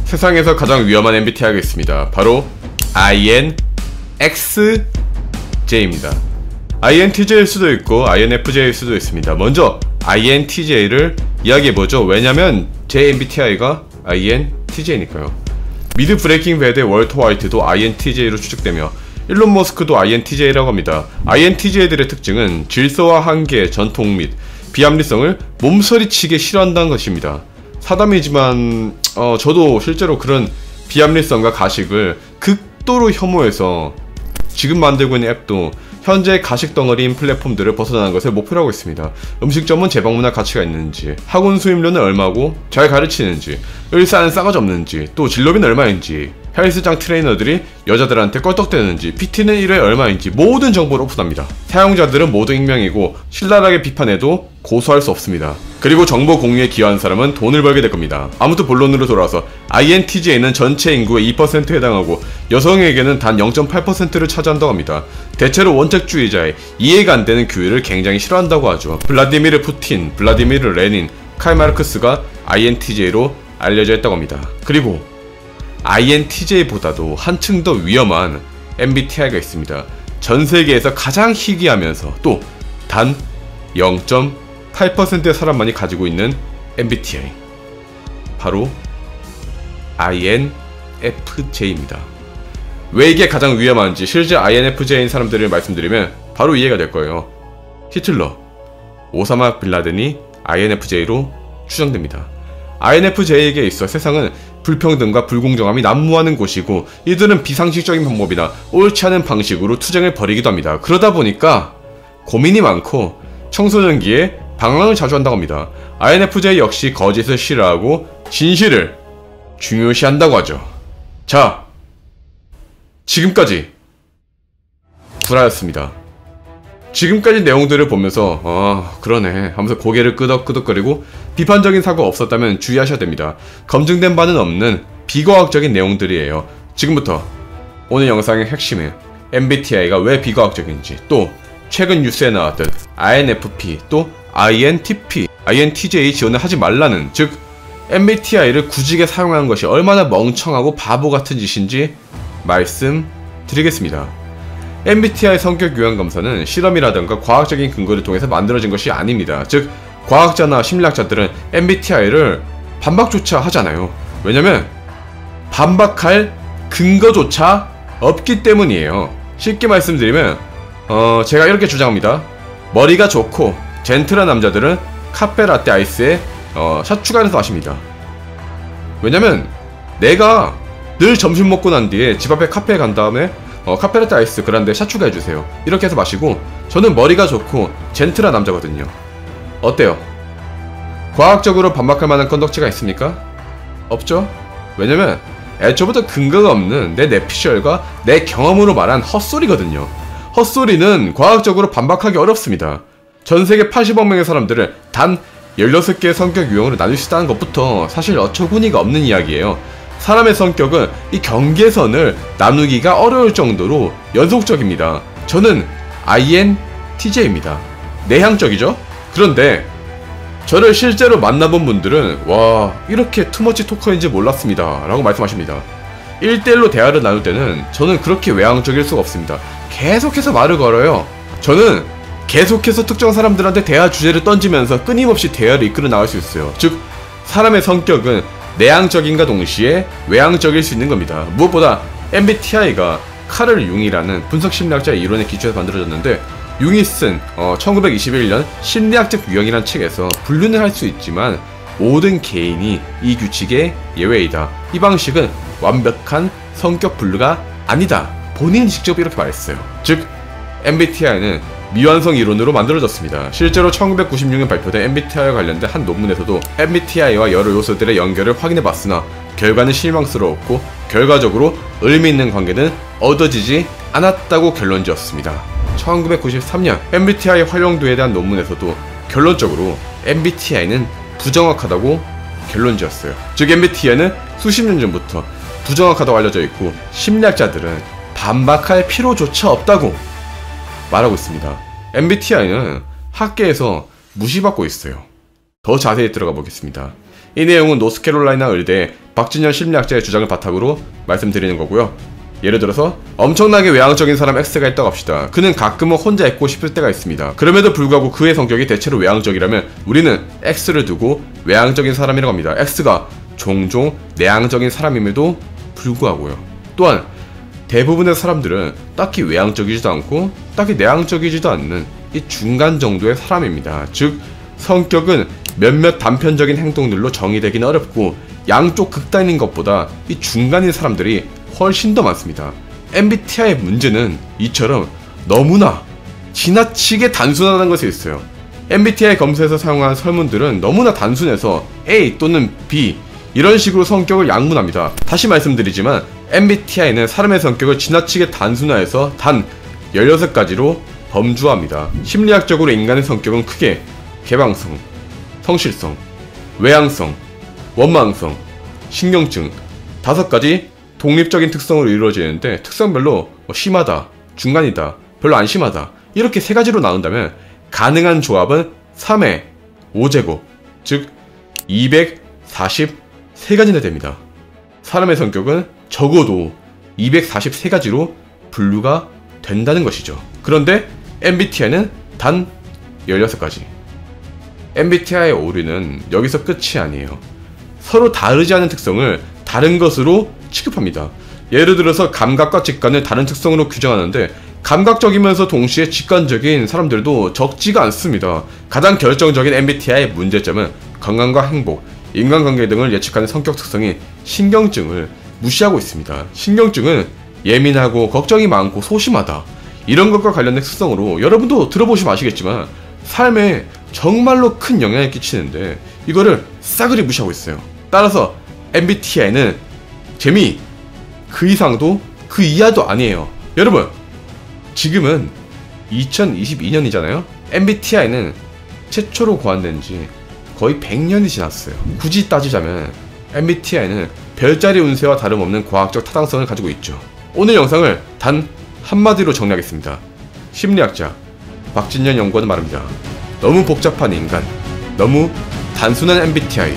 세상에서 가장 위험한 MBTI가 있습니다. 바로 INXJ입니다. INTJ일 수도 있고 INFJ일 수도 있습니다. 먼저 INTJ를 이야기해보죠. 왜냐면 제 MBTI가 INTJ니까요. 미드 브레이킹 배드의 월터 화이트도 INTJ로 추측되며 일론 머스크도 INTJ라고 합니다. INTJ들의 특징은 질서와 한계, 전통 및 비합리성을 몸서리치게 싫어한다는 것입니다. 사담이지만 저도 실제로 그런 비합리성과 가식을 극도로 혐오해서 지금 만들고 있는 앱도 현재 가식 덩어리인 플랫폼들을 벗어나는 것을 목표로 하고 있습니다. 음식점은 재방문할 가치가 있는지, 학원 수입료는 얼마고 잘 가르치는지, 을사는 싸가지 없는지, 또 진로비는 얼마인지, 헬스장 트레이너들이 여자들한테 껄떡대는지, PT는 1회에 얼마인지 모든 정보를 오픈합니다. 사용자들은 모두 익명이고 신랄하게 비판해도 고소할 수 없습니다. 그리고 정보 공유에 기여한 사람은 돈을 벌게 될 겁니다. 아무튼 본론으로 돌아와서 INTJ는 전체 인구의 2%에 해당하고 여성에게는 단 0.8%를 차지한다고 합니다. 대체로 원칙주의자의 이해가 안 되는 규율을 굉장히 싫어한다고 하죠. 블라디미르 푸틴, 블라디미르 레닌, 칼 마르크스가 INTJ로 알려져 있다고 합니다. 그리고 INTJ보다도 한층 더 위험한 MBTI가 있습니다. 전 세계에서 가장 희귀하면서 또 단 0.8%의 사람만이 가지고 있는 MBTI, 바로 INFJ입니다. 왜 이게 가장 위험한지 실제 INFJ인 사람들을 말씀드리면 바로 이해가 될 거예요. 히틀러, 오사마 빌라덴이 INFJ로 추정됩니다. INFJ에게 있어 세상은 불평등과 불공정함이 난무하는 곳이고 이들은 비상식적인 방법이나 옳지 않은 방식으로 투쟁을 벌이기도 합니다. 그러다 보니까 고민이 많고 청소년기에 방랑을 자주 한다고 합니다. INFJ 역시 거짓을 싫어하고 진실을 중요시한다고 하죠. 자, 지금까지 구라였습니다. 지금까지 내용들을 보면서 그러네 하면서 고개를 끄덕끄덕거리고 비판적인 사고가 없었다면 주의하셔야 됩니다. 검증된 바는 없는 비과학적인 내용들이에요. 지금부터 오늘 영상의 핵심은 MBTI가 왜 비과학적인지, 또 최근 뉴스에 나왔던 INFP 또 INTP, INTJ 지원을 하지 말라는, 즉 MBTI를 굳이게 사용하는 것이 얼마나 멍청하고 바보 같은 짓인지 말씀드리겠습니다. MBTI 성격 유형 검사는 실험이라든가 과학적인 근거를 통해서 만들어진 것이 아닙니다. 즉 과학자나 심리학자들은 MBTI를 반박조차 하잖아요. 왜냐면 반박할 근거조차 없기 때문이에요. 쉽게 말씀드리면 제가 이렇게 주장합니다. 머리가 좋고 젠틀한 남자들은 카페라떼 아이스에 샷 추가해서 마십니다. 왜냐면 내가 늘 점심 먹고 난 뒤에 집 앞에 카페에 간 다음에 카페라떼 아이스 그란데 샷 추가해주세요. 이렇게 해서 마시고, 저는 머리가 좋고 젠틀한 남자거든요. 어때요? 과학적으로 반박할 만한 건덕지가 있습니까? 없죠? 왜냐면 애초부터 근거가 없는 내 뇌피셜과 내 경험으로 말한 헛소리거든요. 헛소리는 과학적으로 반박하기 어렵습니다. 전세계 80억 명의 사람들을 단 16개의 성격 유형으로 나눌 수 있다는 것부터 사실 어처구니가 없는 이야기예요. 사람의 성격은 이 경계선을 나누기가 어려울 정도로 연속적입니다. 저는 INTJ입니다. 내향적이죠? 그런데 저를 실제로 만나본 분들은 와, 이렇게 투머치 토커인지 몰랐습니다 라고 말씀하십니다. 1대1로 대화를 나눌 때는 저는 그렇게 외향적일 수가 없습니다. 계속해서 말을 걸어요. 저는 계속해서 특정 사람들한테 대화 주제를 던지면서 끊임없이 대화를 이끌어 나갈 수 있어요. 즉 사람의 성격은 내향적인과 동시에 외향적일 수 있는 겁니다. 무엇보다 MBTI가 카를 융이라는 분석심리학자의 이론에 기초해서 만들어졌는데, 융이 쓴 1921년 심리학적 유형이라는 책에서 분류는 할 수 있지만 모든 개인이 이 규칙의 예외이다. 이 방식은 완벽한 성격 분류가 아니다. 본인이 직접 이렇게 말했어요. 즉 MBTI는 미완성 이론으로 만들어졌습니다. 실제로 1996년 발표된 MBTI와 관련된 한 논문에서도 MBTI와 여러 요소들의 연결을 확인해봤으나 결과는 실망스러웠고 결과적으로 의미있는 관계는 얻어지지 않았다고 결론지었습니다. 1993년 MBTI 활용도에 대한 논문에서도 결론적으로 MBTI는 부정확하다고 결론지었어요. 즉 MBTI는 수십 년 전부터 부정확하다고 알려져 있고 심리학자들은 반박할 필요조차 없다고 말하고 있습니다. MBTI는 학계에서 무시받고 있어요. 더 자세히 들어가 보겠습니다. 이 내용은 노스캐롤라이나 의대 박진현 심리학자의 주장을 바탕으로 말씀드리는 거고요. 예를 들어서 엄청나게 외향적인 사람 X가 있다고 합시다. 그는 가끔은 혼자 있고 싶을 때가 있습니다. 그럼에도 불구하고 그의 성격이 대체로 외향적이라면 우리는 X를 두고 외향적인 사람이라고 합니다. X가 종종 내향적인 사람임에도 불구하고요. 또한 대부분의 사람들은 딱히 외향적이지도 않고 딱히 내향적이지도 않는 이 중간 정도의 사람입니다. 즉 성격은 몇몇 단편적인 행동들로 정의되기는 어렵고 양쪽 극단인 것보다 이 중간인 사람들이 훨씬 더 많습니다. MBTI의 문제는 이처럼 너무나 지나치게 단순하다는 것에 있어요. MBTI 검사에서 사용한 설문들은 너무나 단순해서 A 또는 B 이런 식으로 성격을 양분합니다. 다시 말씀드리지만 MBTI는 사람의 성격을 지나치게 단순화해서 단 16가지로 범주화합니다. 심리학적으로 인간의 성격은 크게 개방성, 성실성, 외향성, 원망성, 신경증 5가지 독립적인 특성으로 이루어지는데 특성별로 심하다, 중간이다, 별로 안 심하다 이렇게 3가지로 나눈다면 가능한 조합은 3의 5제곱 즉 243가지나 됩니다. 사람의 성격은 적어도 243가지로 분류가 된다는 것이죠. 그런데 MBTI는 단 16가지. MBTI의 오류는 여기서 끝이 아니에요. 서로 다르지 않은 특성을 다른 것으로 취급합니다. 예를 들어서 감각과 직관을 다른 특성으로 규정하는데 감각적이면서 동시에 직관적인 사람들도 적지가 않습니다. 가장 결정적인 MBTI의 문제점은 건강과 행복, 인간관계 등을 예측하는 성격 특성인 신경증을 무시하고 있습니다. 신경증은 예민하고 걱정이 많고 소심하다 이런 것과 관련된 특성으로 여러분도 들어보시면 아시겠지만 삶에 정말로 큰 영향을 끼치는데 이거를 싸그리 무시하고 있어요. 따라서 MBTI는 재미 그 이상도 그 이하도 아니에요. 여러분 지금은 2022년이잖아요. MBTI는 최초로 고안된 지 거의 100년이 지났어요. 굳이 따지자면 MBTI는 별자리 운세와 다름없는 과학적 타당성을 가지고 있죠. 오늘 영상을 단 한마디로 정리하겠습니다. 심리학자 박진현 연구원은 말합니다. 너무 복잡한 인간, 너무 단순한 MBTI